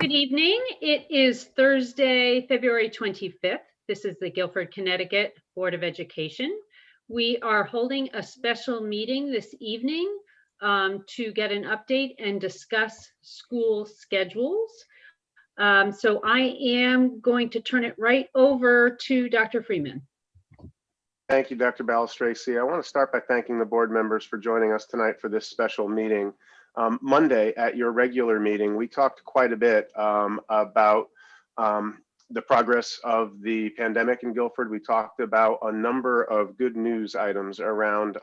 Good evening. It is Thursday, February 25th. This is the Guilford, Connecticut Board of Education. We are holding a special meeting this evening to get an update and discuss school schedules. So I am going to turn it right over to Dr. Freeman. Thank you, Dr. Balistraci. I want to start by thanking the board members for joining us tonight for this special meeting. Monday at your regular meeting, we talked quite a bit about the progress of the pandemic in Guilford. We talked about a number of good news items around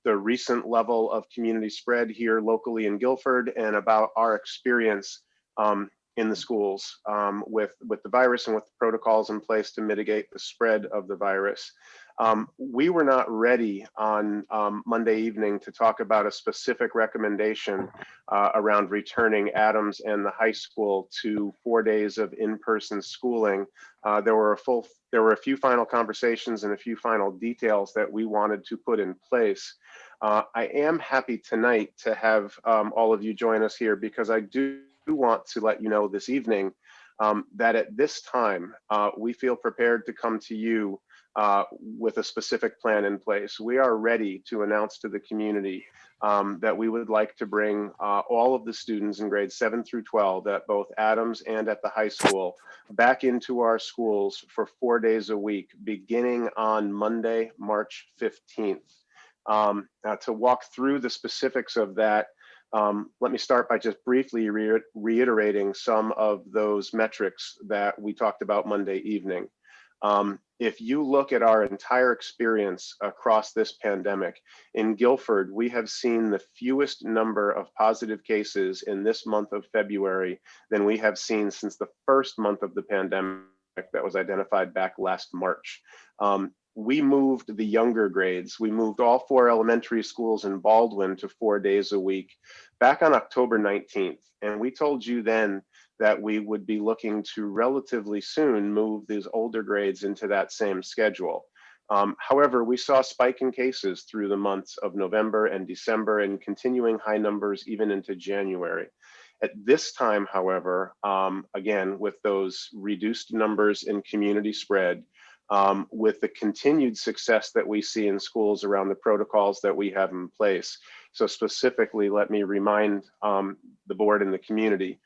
the recent level of community spread here locally in Guilford and about our experience in the schools with the virus and with the protocols in place to mitigate the spread of the virus. We were not ready on Monday evening to talk about a specific recommendation around returning Adams and the high school to 4 days of in-person schooling. There were a few final conversations and a few final details that we wanted to put in place. I am happy tonight to have all of you join us here because I do want to let you know this evening that at this time we feel prepared to come to you with a specific plan in place. We are ready to announce to the community that we would like to bring all of the students in grades 7 through 12 at both Adams and at the high school back into our schools for 4 days a week, beginning on Monday, March 15th. To walk through the specifics of that, let me start by just briefly reiterating some of those metrics that we talked about Monday evening. If you look at our entire experience across this pandemic, in Guilford, we have seen the fewest number of positive cases in this month of February than we have seen since the first month of the pandemic that was identified back last March. We moved the younger grades. We moved all 4 elementary schools in Baldwin to 4 days a week back on October 19th. And we told you then that we would be looking to relatively soon move these older grades into that same schedule. However, we saw a spike in cases through the months of November and December and continuing high numbers even into January. At this time, however, again, with those reduced numbers in community spread, with the continued success that we see in schools around the protocols that we have in place. So specifically, let me remind the board and the community,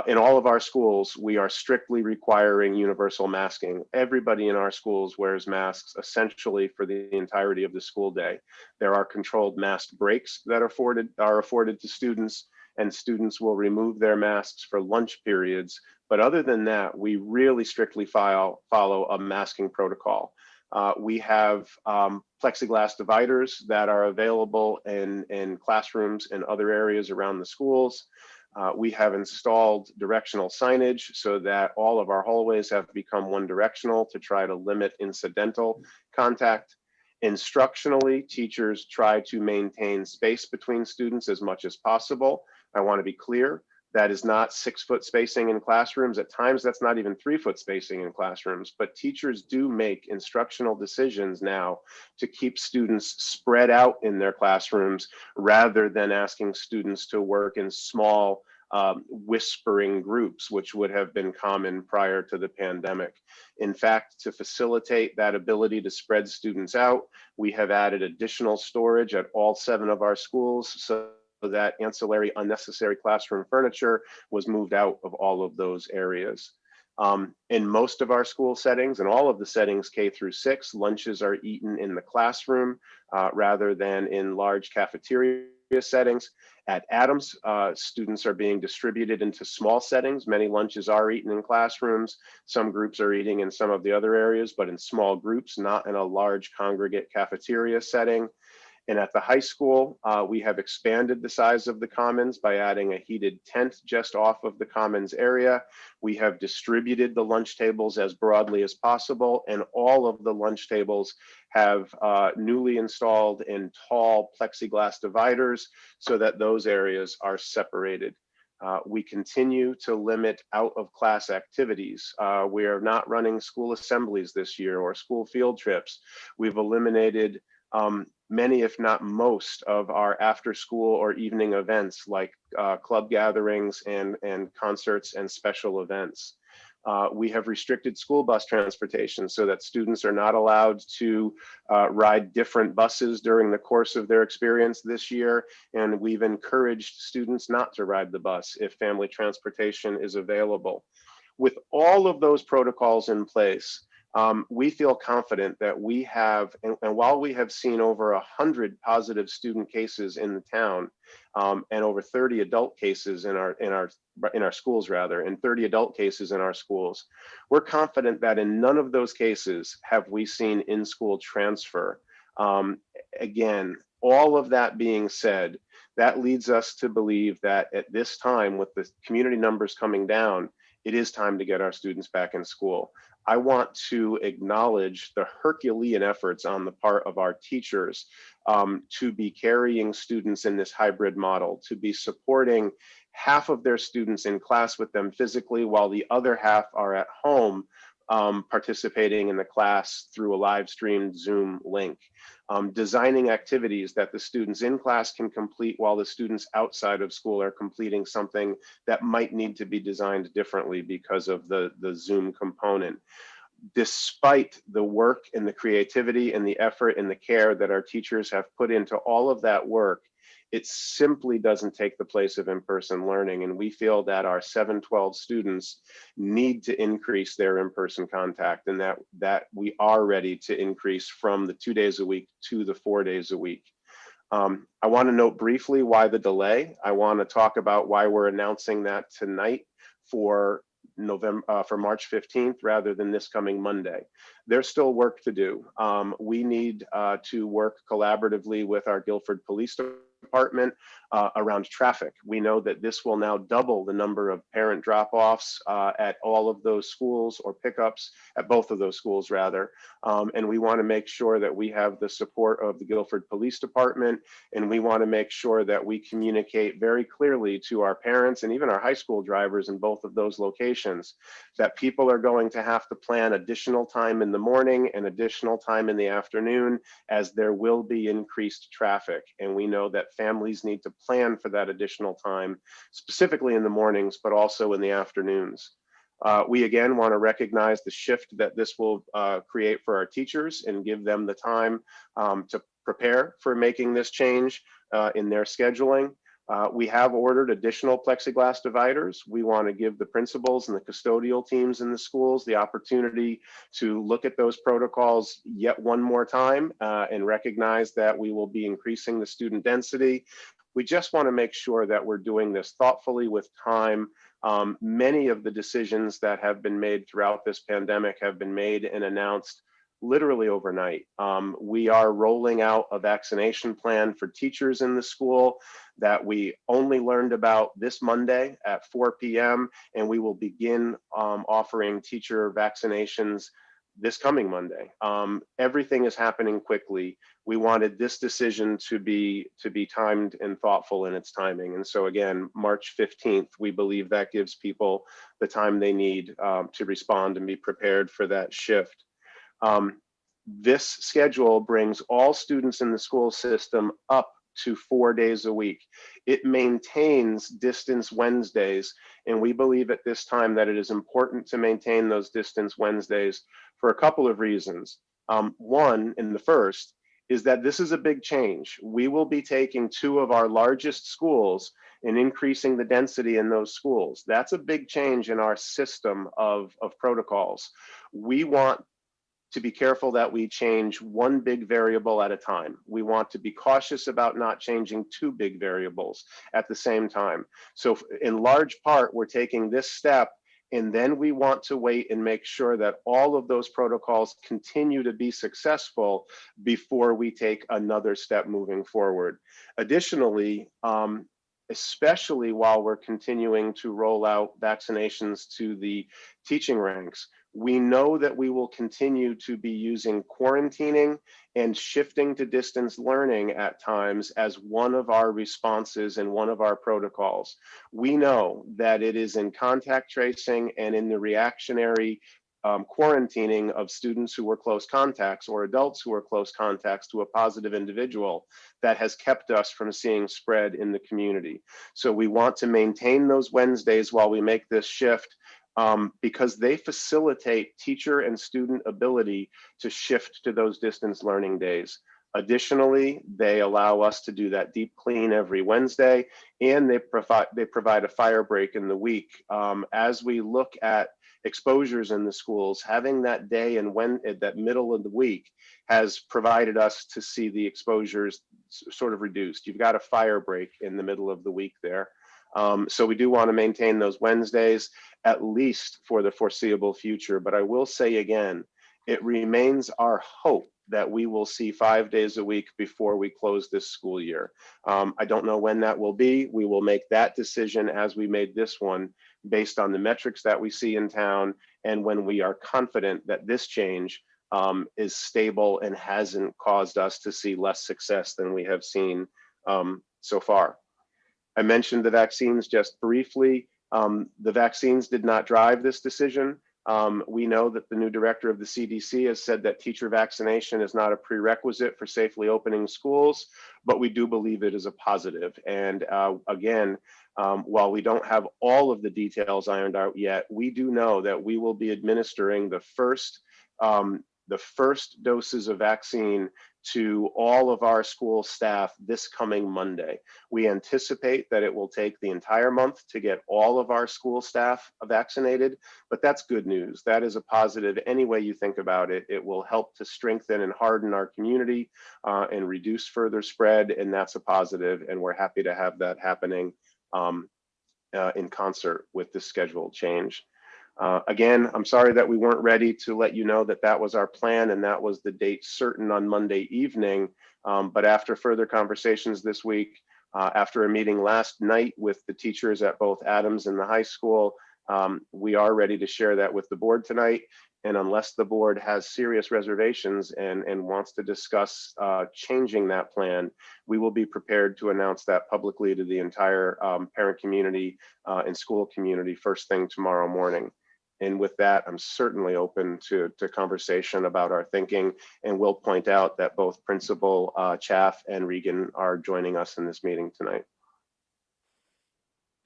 in all of our schools, we are strictly requiring universal masking. Everybody in our schools wears masks essentially for the entirety of the school day. There are controlled mask breaks that are afforded to students, and students will remove their masks for lunch periods. But other than that, we really strictly follow a masking protocol. We have plexiglass dividers that are available in classrooms and other areas around the schools. We have installed directional signage so that all of our hallways have become one directional to try to limit incidental contact. Instructionally, teachers try to maintain space between students as much as possible. I want to be clear, that is not 6-foot spacing in classrooms. At times, that's not even 3-foot spacing in classrooms, but teachers do make instructional decisions now to keep students spread out in their classrooms rather than asking students to work in small whispering groups, which would have been common prior to the pandemic. In fact, to facilitate that ability to spread students out, we have added additional storage at all 7 of our schools so that ancillary unnecessary classroom furniture was moved out of all of those areas. In most of our school settings and all of the settings K through 6, lunches are eaten in the classroom rather than in large cafeteria settings. At Adams, students are being distributed into small settings. Many lunches are eaten in classrooms. Some groups are eating in some of the other areas, but in small groups, not in a large congregate cafeteria setting. And at the high school, we have expanded the size of the commons by adding a heated tent just off of the commons area. We have distributed the lunch tables as broadly as possible, and all of the lunch tables have newly installed and tall plexiglass dividers so that those areas are separated. We continue to limit out of class activities. We are not running school assemblies this year or school field trips. We've eliminated many, if not most, of our after school or evening events like club gatherings and concerts and special events. We have restricted school bus transportation so that students are not allowed to ride different buses during the course of their experience this year. And we've encouraged students not to ride the bus if family transportation is available. With all of those protocols in place, we feel confident that we have, and while we have seen over 100 positive student cases in the town, and over 30 adult cases in our schools rather, and 30 adult cases in our schools, we're confident that in none of those cases have we seen in-school transfer. Again, all of that being said, that leads us to believe that at this time, with the community numbers coming down, it is time to get our students back in school. I want to acknowledge the Herculean efforts on the part of our teachers to be carrying students in this hybrid model, to be supporting half of their students in class with them physically, while the other half are at home participating in the class through a live streamed Zoom link. Designing activities that the students in class can complete while the students outside of school are completing something that might need to be designed differently because of the Zoom component. Despite the work and the creativity and the effort and the care that our teachers have put into all of that work, it simply doesn't take the place of in-person learning. And we feel that our 712 students need to increase their in-person contact, and that we are ready to increase from the 2 days a week to the 4 days a week. I want to note briefly why the delay. I want to talk about why we're announcing that tonight for March 15th rather than this coming Monday. There's still work to do. We need to work collaboratively with our Guilford Police Department around traffic. We know that this will now double the number of parent drop-offs at all of those schools, or pickups at both of those schools rather. And we want to make sure that we have the support of the Guilford Police Department, and we want to make sure that we communicate very clearly to our parents and even our high school drivers in both of those locations that people are going to have to plan additional time in the morning and additional time in the afternoon, as there will be increased traffic. And we know that families need to plan for that additional time, specifically in the mornings, but also in the afternoons. We again want to recognize the shift that this will create for our teachers and give them the time to prepare for making this change in their scheduling. We have ordered additional plexiglass dividers. We want to give the principals and the custodial teams in the schools the opportunity to look at those protocols yet one more time and recognize that we will be increasing the student density. We just want to make sure that we're doing this thoughtfully with time. Many of the decisions that have been made throughout this pandemic have been made and announced literally overnight. We are rolling out a vaccination plan for teachers in the school that we only learned about this Monday at 4 p.m. and we will begin offering teacher vaccinations this coming Monday. Everything is happening quickly. We wanted this decision to be timed and thoughtful in its timing. And so again, March 15th, we believe that gives people the time they need to respond and be prepared for that shift. This schedule brings all students in the school system up to 4 days a week. It maintains distance Wednesdays, and we believe at this time that it is important to maintain those distance Wednesdays for a couple of reasons. One, and the first, is that this is a big change. We will be taking two of our largest schools and increasing the density in those schools. That's a big change in our system of protocols. We want to be careful that we change one big variable at a time. We want to be cautious about not changing two big variables at the same time. So in large part, we're taking this step, and then we want to wait and make sure that all of those protocols continue to be successful before we take another step moving forward. Additionally, especially while we're continuing to roll out vaccinations to the teaching ranks, we know that we will continue to be using quarantining and shifting to distance learning at times as one of our responses and one of our protocols. We know that it is in contact tracing and in the reactionary quarantining of students who were close contacts or adults who were close contacts to a positive individual that has kept us from seeing spread in the community. So we want to maintain those Wednesdays while we make this shift, because they facilitate teacher and student ability to shift to those distance learning days. Additionally, they allow us to do that deep clean every Wednesday, and they provide a fire break in the week. As we look at exposures in the schools, having that day and when that middle of the week has provided us to see the exposures sort of reduced. You've got a fire break in the middle of the week there. So we do want to maintain those Wednesdays, at least for the foreseeable future. But I will say again, it remains our hope that we will see 5 days a week before we close this school year. I don't know when that will be. We will make that decision as we made this one, based on the metrics that we see in town, and when we are confident that this change is stable and hasn't caused us to see less success than we have seen so far. I mentioned the vaccines just briefly. The vaccines did not drive this decision. We know that the new director of the CDC has said that teacher vaccination is not a prerequisite for safely opening schools, but we do believe it is a positive. And again, while we don't have all of the details ironed out yet, we do know that we will be administering the first doses of vaccine to all of our school staff this coming Monday. We anticipate that it will take the entire month to get all of our school staff vaccinated, but that's good news. That is a positive any way you think about it. It will help to strengthen and harden our community and reduce further spread, and that's a positive, and we're happy to have that happening in concert with the schedule change. Again, I'm sorry that we weren't ready to let you know that that was our plan and that was the date certain on Monday evening. But after further conversations this week, after a meeting last night with the teachers at both Adams and the high school, we are ready to share that with the board tonight. And unless the board has serious reservations and wants to discuss changing that plan, we will be prepared to announce that publicly to the entire parent community and school community first thing tomorrow morning. And with that, I'm certainly open to conversation about our thinking, and will point out that both Principal Chaff and Regan are joining us in this meeting tonight.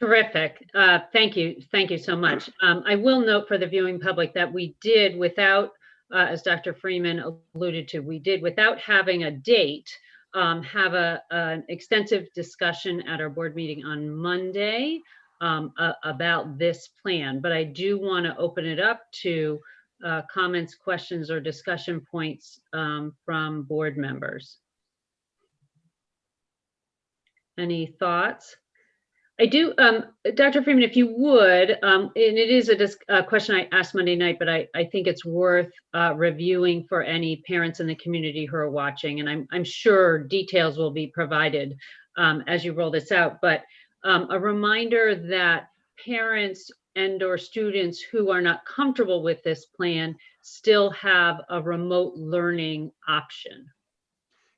Terrific. Thank you. Thank you so much. I will note for the viewing public that we did, without, as Dr. Freeman alluded to, we did, without having a date, have an extensive discussion at our board meeting on Monday about this plan. But I do want to open it up to comments, questions, or discussion points from board members. Any thoughts? I do, Dr. Freeman, if you would, and it is a question I asked Monday night, but I think it's worth reviewing for any parents in the community who are watching, and I'm sure details will be provided as you roll this out, but a reminder that parents and/or students who are not comfortable with this plan still have a remote learning option.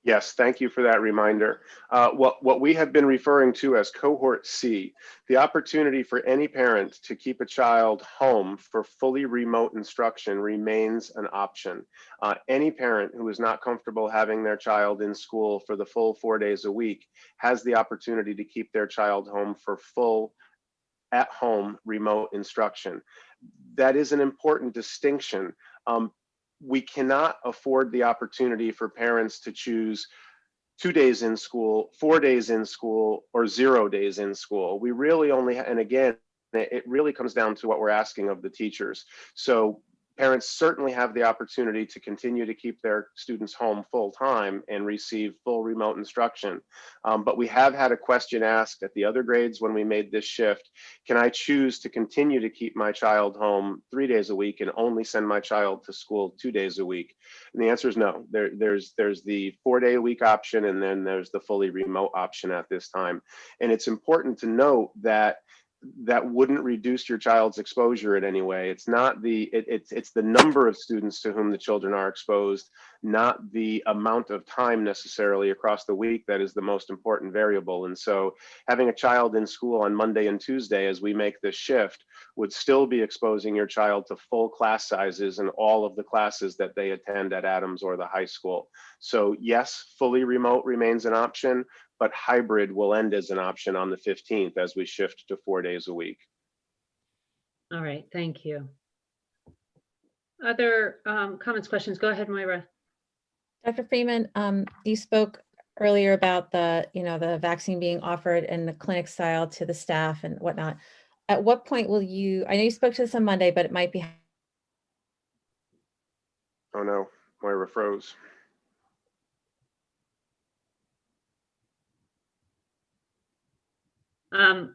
Yes, thank you for that reminder. What we have been referring to as cohort C, the opportunity for any parent to keep a child home for fully remote instruction remains an option. Any parent who is not comfortable having their child in school for the full 4 days a week has the opportunity to keep their child home for full at-home remote instruction. That is an important distinction. We cannot afford the opportunity for parents to choose 2 days in school, 4 days in school, or 0 days in school. We really only, and again, it really comes down to what we're asking of the teachers. So parents certainly have the opportunity to continue to keep their students home full time and receive full remote instruction. But we have had a question asked at the other grades when we made this shift: can I choose to continue to keep my child home 3 days a week and only send my child to school 2 days a week? And the answer is no. There's the 4 day a week option, and then there's the fully remote option at this time. And it's important to note that that wouldn't reduce your child's exposure in any way. It's not it's the number of students to whom the children are exposed, not the amount of time necessarily across the week that is the most important variable. And so having a child in school on Monday and Tuesday as we make this shift would still be exposing your child to full class sizes in all of the classes that they attend at Adams or the high school. So yes, fully remote remains an option, but hybrid will end as an option on the 15th as we shift to 4 days a week. All right, thank you. Other comments, questions? Go ahead, Moira. Dr. Freeman, you spoke earlier about the vaccine being offered in the clinic style to the staff and whatnot. At what point will you, I know you spoke to this on Monday, but it might be. Oh no, Moira froze.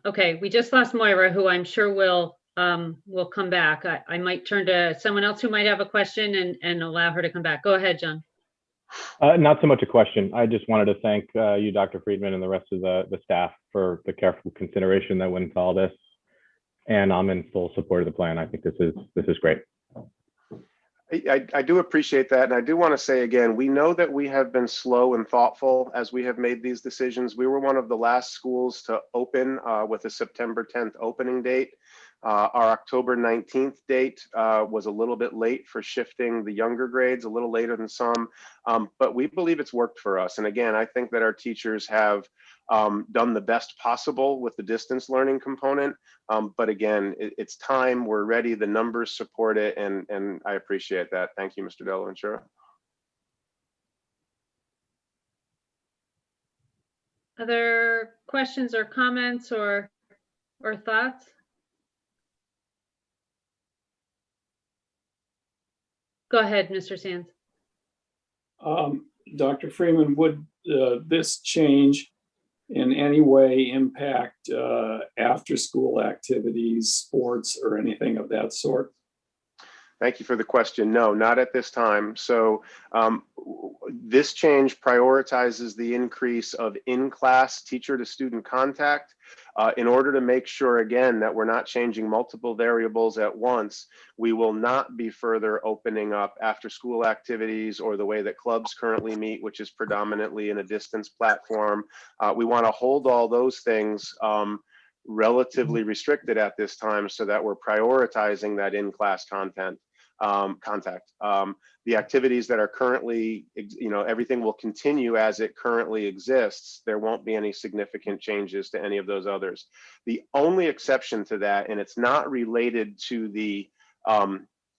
Okay, we just lost Moira, who I'm sure will come back. I might turn to someone else who might have a question and allow her to come back. Go ahead, John. Not so much a question. I just wanted to thank you, Dr. Friedman, and the rest of the staff for the careful consideration that went into all this. And I'm in full support of the plan. I think this is great. I do appreciate that. And I do want to say again, we know that we have been slow and thoughtful as we have made these decisions. We were one of the last schools to open with a September 10th opening date. Our October 19th date was a little bit late for shifting the younger grades, a little later than some, but we believe it's worked for us. And again, I think that our teachers have done the best possible with the distance learning component. But again, it's time, we're ready, the numbers support it, and I appreciate that. Thank you, Mr. Della Ventura. Other questions or comments or thoughts? Go ahead, Mr. Sands. Dr. Freeman, would this change in any way impact after-school activities, sports, or anything of that sort? Thank you for the question. No, not at this time. So this change prioritizes the increase of in-class teacher to student contact in order to make sure, again, that we're not changing multiple variables at once. We will not be further opening up after-school activities or the way that clubs currently meet, which is predominantly in a distance platform. We want to hold all those things relatively restricted at this time so that we're prioritizing that in-class contact. The activities that are currently, everything will continue as it currently exists. There won't be any significant changes to any of those others. The only exception to that, and it's not related to the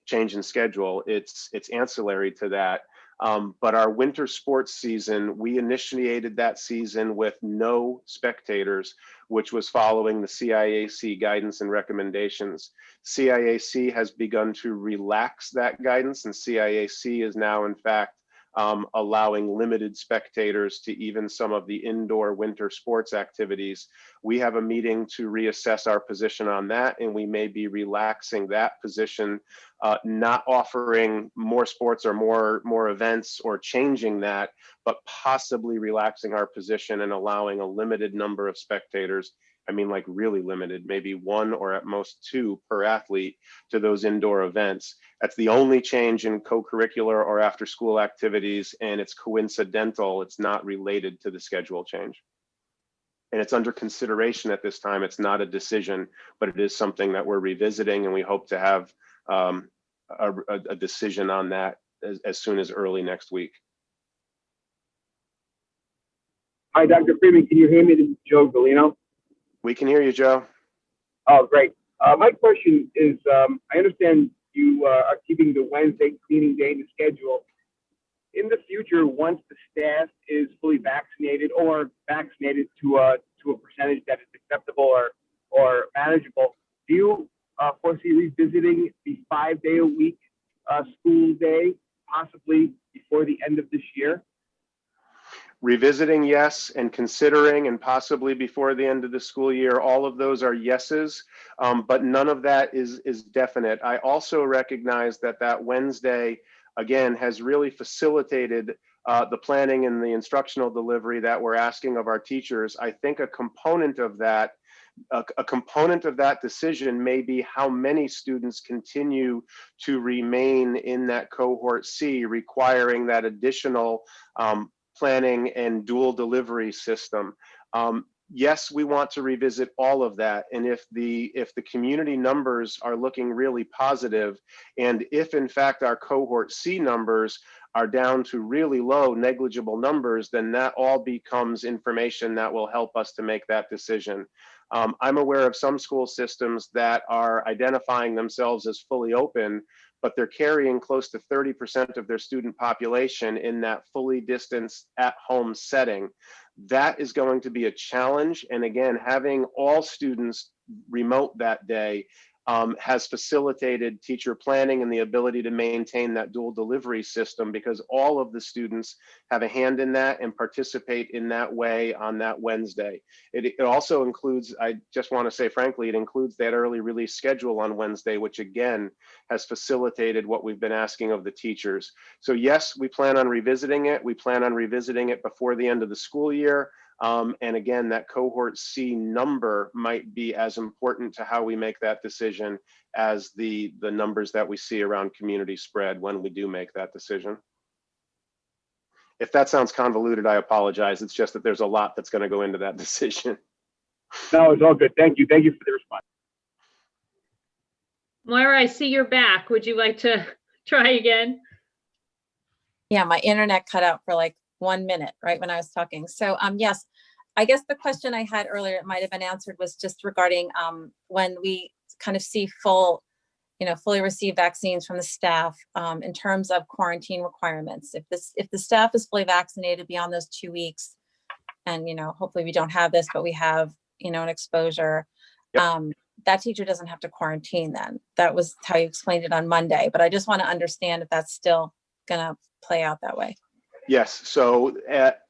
change in schedule, it's ancillary to that. But our winter sports season, we initiated that season with no spectators, which was following the CIAC guidance and recommendations. CIAC has begun to relax that guidance, and CIAC is now, in fact, allowing limited spectators to even some of the indoor winter sports activities. We have a meeting to reassess our position on that, and we may be relaxing that position, not offering more sports or more events or changing that, but possibly relaxing our position and allowing a limited number of spectators. I mean, like really limited, maybe one or at most two per athlete to those indoor events. That's the only change in co-curricular or after school activities, and it's coincidental. It's not related to the schedule change. And it's under consideration at this time. It's not a decision, but it is something that we're revisiting, and we hope to have a decision on that as soon as early next week. Hi, Dr. Freeman, can you hear me? This is Joe Galino. We can hear you, Joe. Oh, great. My question is, I understand you are keeping the Wednesday cleaning day in the schedule. In the future, once the staff is fully vaccinated or vaccinated to a percentage that is acceptable or manageable, do you foresee revisiting the 5-day-a-week school day, possibly before the end of this year? Revisiting, yes, and considering, and possibly before the end of the school year. All of those are yeses, but none of that is definite. I also recognize that Wednesday, again, has really facilitated the planning and the instructional delivery that we're asking of our teachers. I think a component of that A component of that decision may be how many students continue to remain in that cohort C, requiring that additional planning and dual delivery system. Yes, we want to revisit all of that. And if the community numbers are looking really positive, and if in fact our cohort C numbers are down to really low, negligible numbers, then that all becomes information that will help us to make that decision. I'm aware of some school systems that are identifying themselves as fully open, but they're carrying close to 30% of their student population in that fully distanced at-home setting. That is going to be a challenge. And again, having all students remote that day has facilitated teacher planning and the ability to maintain that dual delivery system, because all of the students have a hand in that and participate in that way on that Wednesday. It also includes, I just want to say frankly, it includes that early release schedule on Wednesday, which again has facilitated what we've been asking of the teachers. So yes, we plan on revisiting it. We plan on revisiting it before the end of the school year. And again, that cohort C number might be as important to how we make that decision as the numbers that we see around community spread when we do make that decision. If that sounds convoluted, I apologize. It's just that there's a lot that's going to go into that decision. No, it's all good. Thank you. Thank you for the response. Moira, I see you're back. Would you like to try again? Yeah, my internet cut out for like 1 minute, right when I was talking. So yes, I guess the question I had earlier, it might have been answered, was just regarding when we kind of see fully received vaccines from the staff in terms of quarantine requirements. If the staff is fully vaccinated beyond those 2 weeks, and hopefully we don't have this, but we have an exposure, that teacher doesn't have to quarantine then. That was how you explained it on Monday, but I just want to understand if that's still gonna play out that way. Yes, so at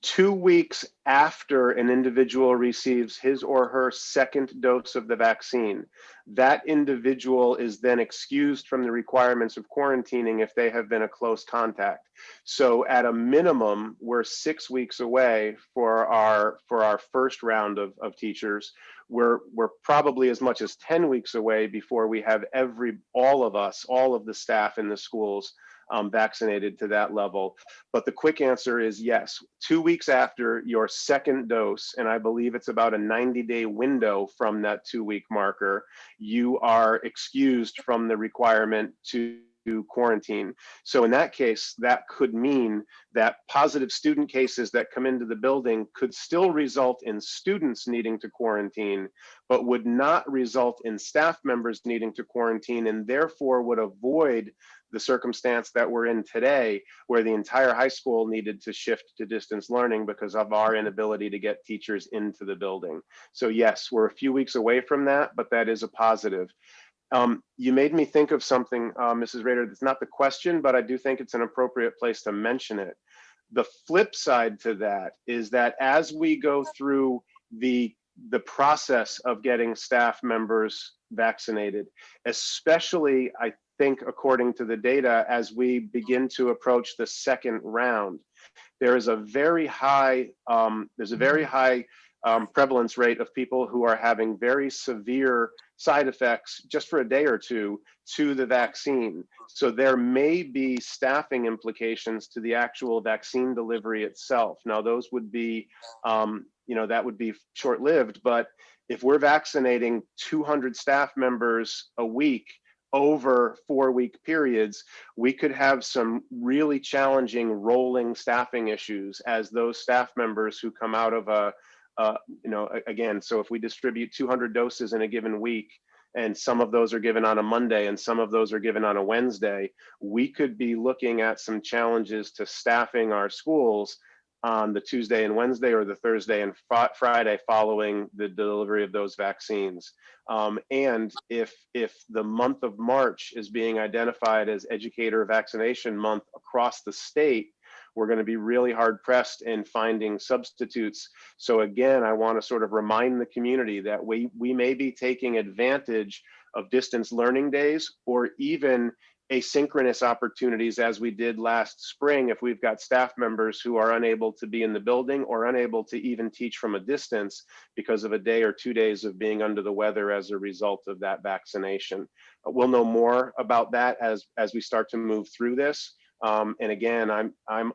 2 weeks after an individual receives his or her second dose of the vaccine, that individual is then excused from the requirements of quarantining if they have been a close contact. So at a minimum, we're 6 weeks away for our first round of teachers. We're probably as much as 10 weeks away before we have all of the staff in the schools vaccinated to that level. But the quick answer is yes. 2 weeks after your second dose, and I believe it's about a 90-day window from that 2-week marker, you are excused from the requirement to quarantine. So in that case, that could mean that positive student cases that come into the building could still result in students needing to quarantine, but would not result in staff members needing to quarantine, and therefore would avoid the circumstance that we're in today, where the entire high school needed to shift to distance learning because of our inability to get teachers into the building. So yes, we're a few weeks away from that, but that is a positive. You made me think of something, Mrs. Rader, that's not the question, but I do think it's an appropriate place to mention it. The flip side to that is that as we go through the process of getting staff members vaccinated, especially I think according to the data, as we begin to approach the second round, there is a very high, prevalence rate of people who are having very severe side effects just for a day or two to the vaccine. So there may be staffing implications to the actual vaccine delivery itself. Now those would be, that would be short-lived, but if we're vaccinating 200 staff members a week over 4-week periods, we could have some really challenging rolling staffing issues as those staff members who come out of again, so if we distribute 200 doses in a given week, and some of those are given on a Monday and some of those are given on a Wednesday, we could be looking at some challenges to staffing our schools on the Tuesday and Wednesday, or the Thursday and Friday following the delivery of those vaccines. And if the month of March is being identified as Educator Vaccination Month across the state, we're going to be really hard pressed in finding substitutes. So again, I want to sort of remind the community that we may be taking advantage of distance learning days, or even asynchronous opportunities as we did last spring if we've got staff members who are unable to be in the building or unable to even teach from a distance because of a day or 2 days of being under the weather as a result of that vaccination. We'll know more about that as we start to move through this. And again,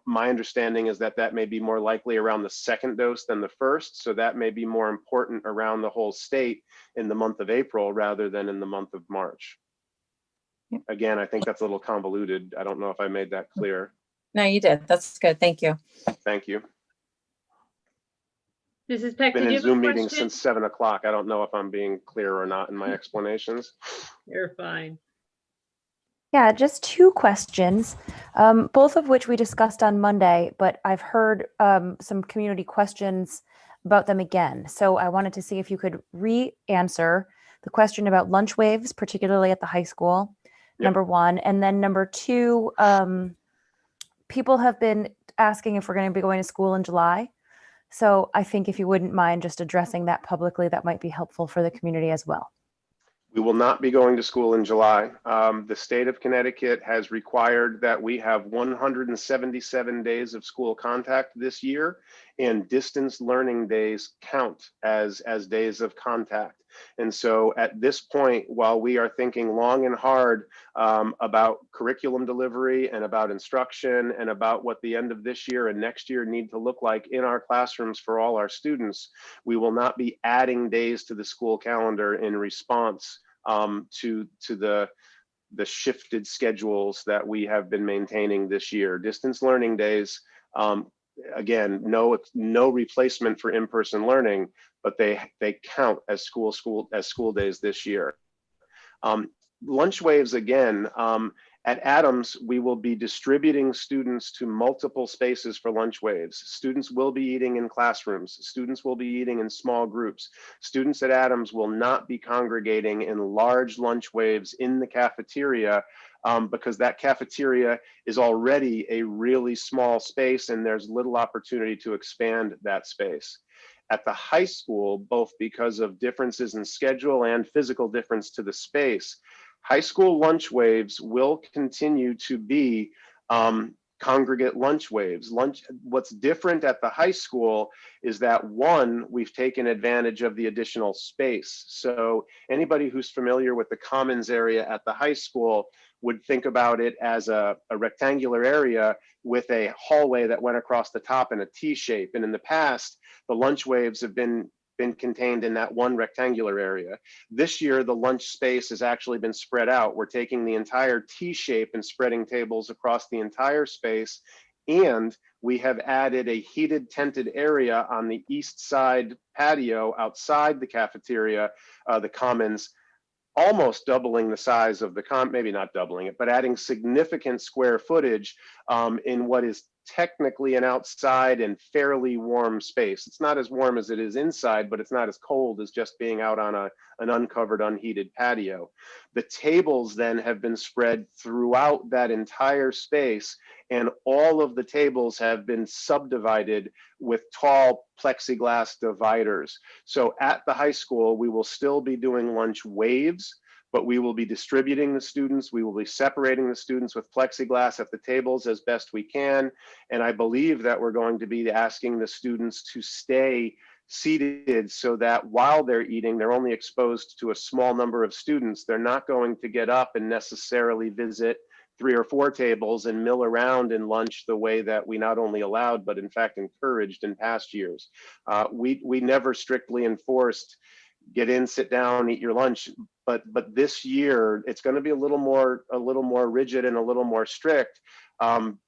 my understanding is that that may be more likely around the second dose than the first. So that may be more important around the whole state in the month of April rather than in the month of March. Again, I think that's a little convoluted. I don't know if I made that clear. No, you did. That's good. Thank you. Thank you. Mrs. Peck, Been did you in have a Zoom meetings question? since 7 o'clock. I don't know if I'm being clear or not in my explanations. You're fine. Yeah, just two questions, both of which we discussed on Monday, but I've heard some community questions about them again. So I wanted to see if you could re-answer the question about lunch waves, particularly at the high school, Yep. number one. And then number two, people have been asking if we're going to be going to school in July. So I think if you wouldn't mind just addressing that publicly, that might be helpful for the community as well. We will not be going to school in July. The state of Connecticut has required that we have 177 days of school contact this year, and distance learning days count as days of contact. And so at this point, while we are thinking long and hard about curriculum delivery and about instruction and about what the end of this year and next year need to look like in our classrooms for all our students, we will not be adding days to the school calendar in response to the shifted schedules that we have been maintaining this year. Distance learning days, again, no replacement for in-person learning, but they count as school days this year. Lunch waves, again, at Adams, we will be distributing students to multiple spaces for lunch waves. Students will be eating in classrooms. Students will be eating in small groups. Students at Adams will not be congregating in large lunch waves in the cafeteria because that cafeteria is already a really small space and there's little opportunity to expand that space. At the high school, both because of differences in schedule and physical difference to the space, high school lunch waves will continue to be congregate lunch waves. What's different at the high school is that, one, we've taken advantage of the additional space. So anybody who's familiar with the commons area at the high school would think about it as a rectangular area with a hallway that went across the top in a T shape. And in the past, the lunch waves have been contained in that one rectangular area. This year, the lunch space has actually been spread out. We're taking the entire T shape and spreading tables across the entire space. And we have added a heated tented area on the east side patio outside the cafeteria, the commons, almost doubling the size of the maybe not doubling it, but adding significant square footage in what is technically an outside and fairly warm space. It's not as warm as it is inside, but it's not as cold as just being out on an uncovered, unheated patio. The tables then have been spread throughout that entire space, and all of the tables have been subdivided with tall plexiglass dividers. So at the high school, we will still be doing lunch waves, but we will be distributing the students. We will be separating the students with plexiglass at the tables as best we can. And I believe that we're going to be asking the students to stay seated so that while they're eating, they're only exposed to a small number of students. They're not going to get up and necessarily visit 3 or 4 tables and mill around in lunch the way that we not only allowed, but in fact encouraged in past years. We never strictly enforced get in, sit down, eat your lunch. But this year it's going to be a little more rigid and a little more strict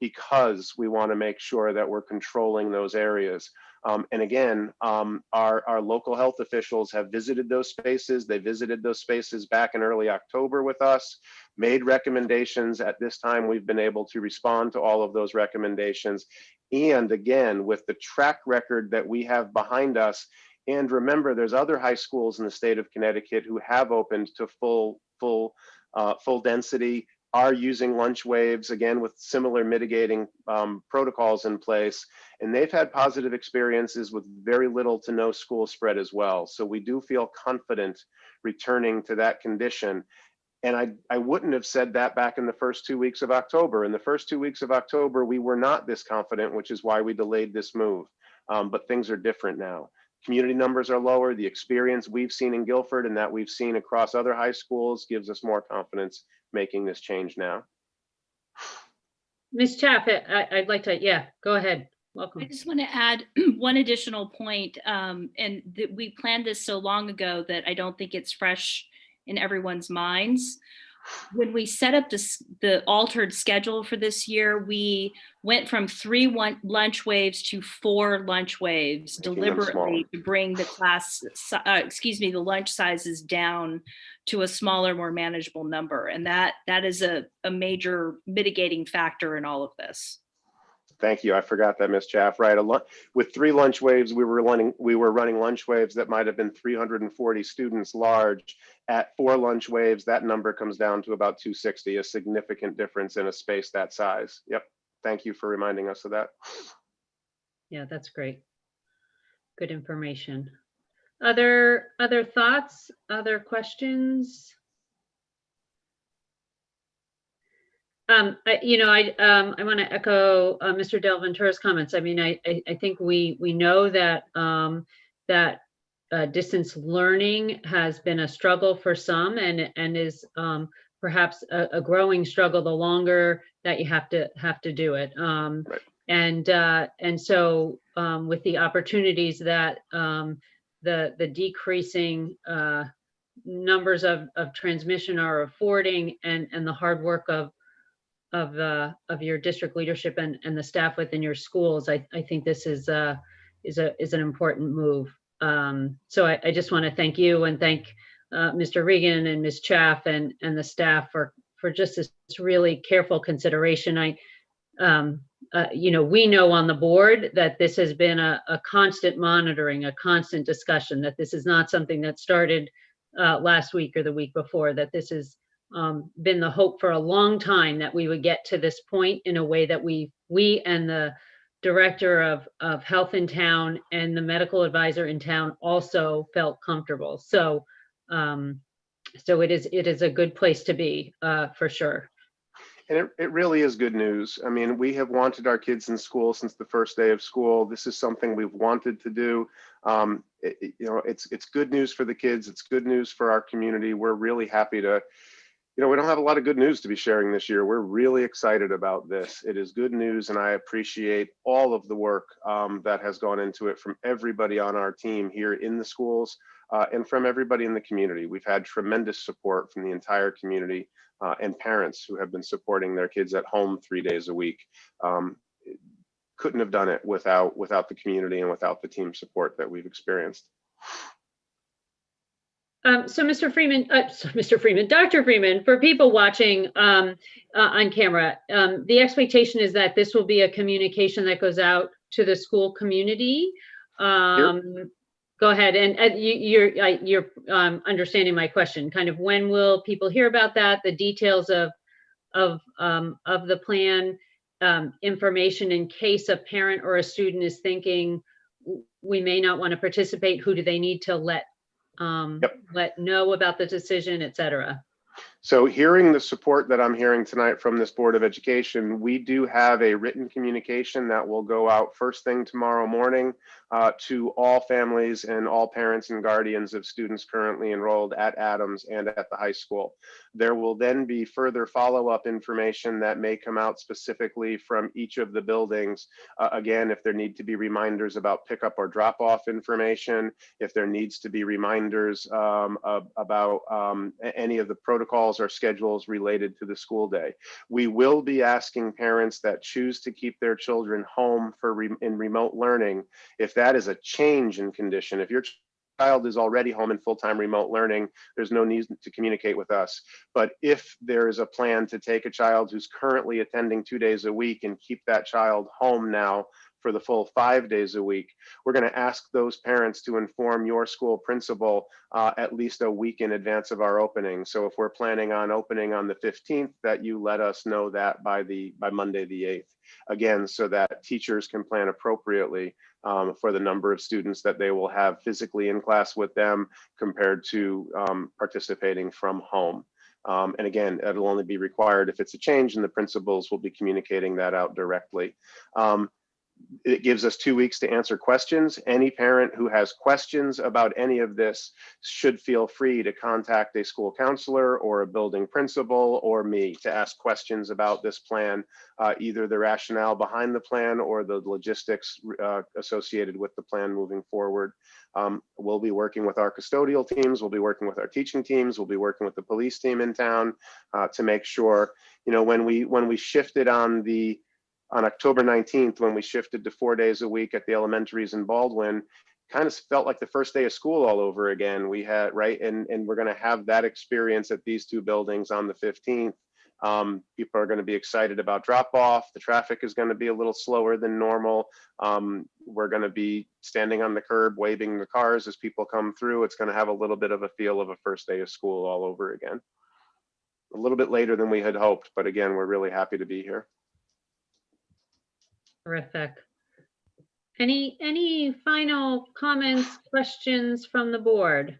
because we want to make sure that we're controlling those areas. And again, our local health officials have visited those spaces. They visited those spaces back in early October with us, made recommendations. At this time, we've been able to respond to all of those recommendations. And again, with the track record that we have behind us, and remember, there's other high schools in the state of Connecticut who have opened to full density, are using lunch waves, again, with similar mitigating protocols in place. And they've had positive experiences with very little to no school spread as well. So we do feel confident returning to that condition. I wouldn't have said that back in the first 2 weeks of October. In the first 2 weeks of October, we were not this confident, which is why we delayed this move. But things are different now. Community numbers are lower. The experience we've seen in Guilford and that we've seen across other high schools gives us more confidence making this change now. Ms. Chaff, I'd like to, yeah, go ahead. I Welcome. just want to add one additional point, and that we planned this so long ago that I don't think it's fresh in everyone's minds. When we set up the altered schedule for this year, we went from 3 lunch waves to 4 lunch waves Making them smaller. deliberately to bring the the lunch sizes down to a smaller, more manageable number. And that is a major mitigating factor in all of this. Thank you. I forgot that, Ms. Chaff. Right, with 3 lunch waves, we were running lunch waves that might have been 340 students large. At 4 lunch waves, that number comes down to about 260, a significant difference in a space that size. Yep. Thank you for reminding us of that. Yeah, that's great. Good information. Other thoughts, other questions? I want to echo Mr. Del Ventura's comments. I mean, I think we know that distance learning has been a struggle for some, and is perhaps a growing struggle the longer that you have to do it. Right. And so with the opportunities that the decreasing numbers of transmission are affording, and the hard work of your district leadership and the staff within your schools, I think this is an important move. So I just want to thank you and thank Mr. Regan and Ms. Chaff and the staff for just this really careful consideration. We know on the board that this has been a constant monitoring, a constant discussion, that this is not something that started last week or the week before, that this has been the hope for a long time that we would get to this point in a way that we and the director of health in town and the medical advisor in town also felt comfortable. So it is a good place to be for sure. And it really is good news. I mean, we have wanted our kids in school since the first day of school. This is something we've wanted to do. It's good news for the kids. It's good news for our community. We're really happy to, we don't have a lot of good news to be sharing this year. We're really excited about this. It is good news, and I appreciate all of the work that has gone into it from everybody on our team here in the schools and from everybody in the community. We've had tremendous support from the entire community and parents who have been supporting their kids at home 3 days a week. Couldn't have done it without the community and without the team support that we've experienced. So Dr. Freeman, for people watching on camera, the expectation is that this will be a communication that goes out to the school community. Go ahead, and you're understanding my question. Kind of, when will people hear about that? The details of the plan, information in case a parent or a student is thinking we may not want to participate. Who do they need to let know about the decision, et cetera? So hearing the support that I'm hearing tonight from this Board of Education, we do have a written communication that will go out first thing tomorrow morning to all families and all parents and guardians of students currently enrolled at Adams and at the high school. There will then be further follow-up information that may come out specifically from each of the buildings. Again, if there need to be reminders about pickup or drop-off information, if there needs to be reminders about any of the protocols or schedules related to the school day. We will be asking parents that choose to keep their children home in remote learning, if that is a change in condition. If your child is already home in full-time remote learning, there's no need to communicate with us. But if there is a plan to take a child who's currently attending 2 days a week and keep that child home now for the full 5 days a week, we're going to ask those parents to inform your school principal at least a week in advance of our opening. So if we're planning on opening on the 15th, that you let us know that by Monday the 8th. Again, so that teachers can plan appropriately for the number of students that they will have physically in class with them compared to participating from home. And again, it'll only be required if it's a change, and the principals will be communicating that out directly. It gives us 2 weeks to answer questions. Any parent who has questions about any of this should feel free to contact a school counselor or a building principal or me to ask questions about this plan, either the rationale behind the plan or the logistics associated with the plan moving forward. We'll be working with our custodial teams, we'll be working with our teaching teams, we'll be working with the police team in town to make sure, you know, when we shifted on October 19th, when we shifted to 4 days a week at the elementaries in Baldwin, kind of felt like the first day of school all over again. We had, right, and we're going to have that experience at these two buildings on the 15th. People are going to be excited about drop off. The traffic is going to be a little slower than normal. We're going to be standing on the curb, waving the cars as people come through. It's going to have a little bit of a feel of a first day of school all over again. A little bit later than we had hoped, but again, we're really happy to be here. Terrific. Any final comments, questions from the board?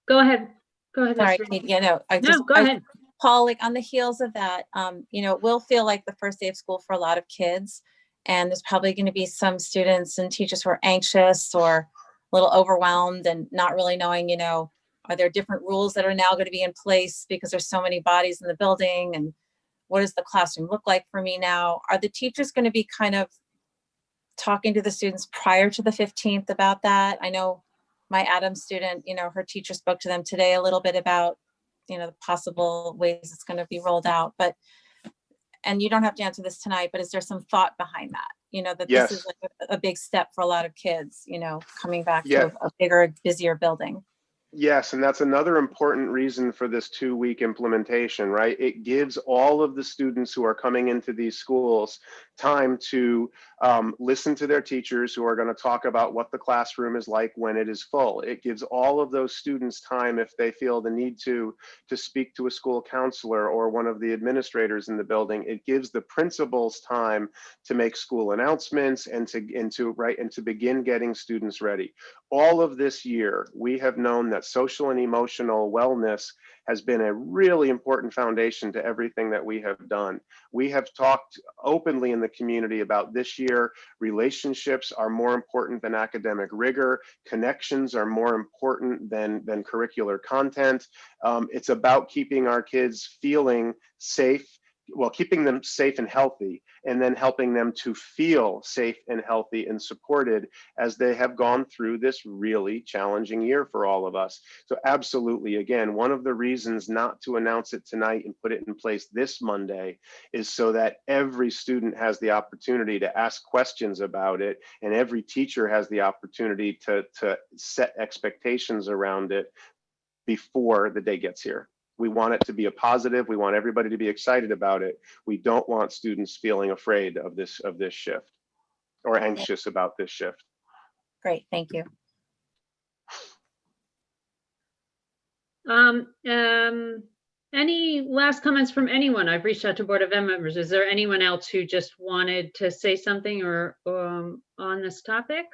Go ahead. Go ahead. Sorry, Ms. Kate, Reed. yeah, no, No, go ahead. Paul, like on the heels of that, you know, it will feel like the first day of school for a lot of kids. And there's probably going to be some students and teachers who are anxious or a little overwhelmed and not really knowing, you know, are there different rules that are now going to be in place because there's so many bodies in the building, and what does the classroom look like for me now? Are the teachers going to be kind of talking to the students prior to the 15th about that? I know my Adams student, you know, her teacher spoke to them today a little bit about, you know, the possible ways it's going to be rolled out, but, and you don't have to answer this tonight, but is there some thought behind that? You know, that Yes. this is like a big step for a lot of kids, you know, coming back Yeah. to a bigger, busier building. Yes, and that's another important reason for this 2-week implementation, right? It gives all of the students who are coming into these schools time to listen to their teachers who are going to talk about what the classroom is like when it is full. It gives all of those students time, if they feel the need to speak to a school counselor or one of the administrators in the building. It gives the principals time to make school announcements and to begin getting students ready. All of this year, we have known that social and emotional wellness has been a really important foundation to everything that we have done. We have talked openly in the community about this year, relationships are more important than academic rigor, connections are more important than curricular content. It's about keeping our kids feeling safe, well, keeping them safe and healthy, and then helping them to feel safe and healthy and supported as they have gone through this really challenging year for all of us. So absolutely, again, one of the reasons not to announce it tonight and put it in place this Monday is so that every student has the opportunity to ask questions about it, and every teacher has the opportunity to set expectations around it before the day gets here. We want it to be a positive. We want everybody to be excited about it. We don't want students feeling afraid of this shift or anxious about this shift. Great, thank you. Any last comments from anyone? I've reached out to Board of Ed members. Is there anyone else who just wanted to say something or on this topic?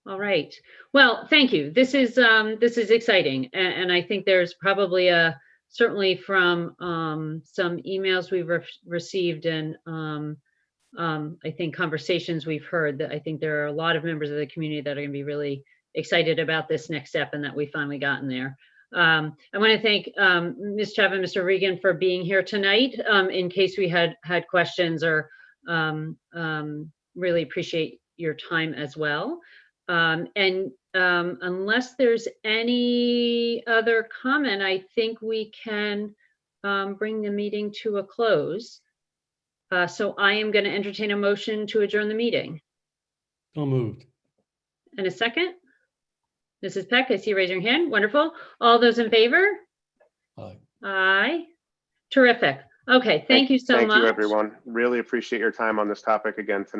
All right. Well, thank you. This is exciting, and I think there's probably certainly from some emails we've received and I think conversations we've heard, that I think there are a lot of members of the community that are going to be really excited about this next step and that we finally gotten there. I want to thank Ms. Chapman, Mr. Regan for being here tonight in case we had questions, or really appreciate your time as well. Unless there's any other comment, I think we can bring the meeting to a close. So I am going to entertain a motion to adjourn the meeting. So moved. And a second? Mrs. Peck, I see you raise your hand. Wonderful. All those in favor? Aye. Aye. Terrific. Okay, thank you so much. Thank you, everyone. Really appreciate your time on this topic again tonight.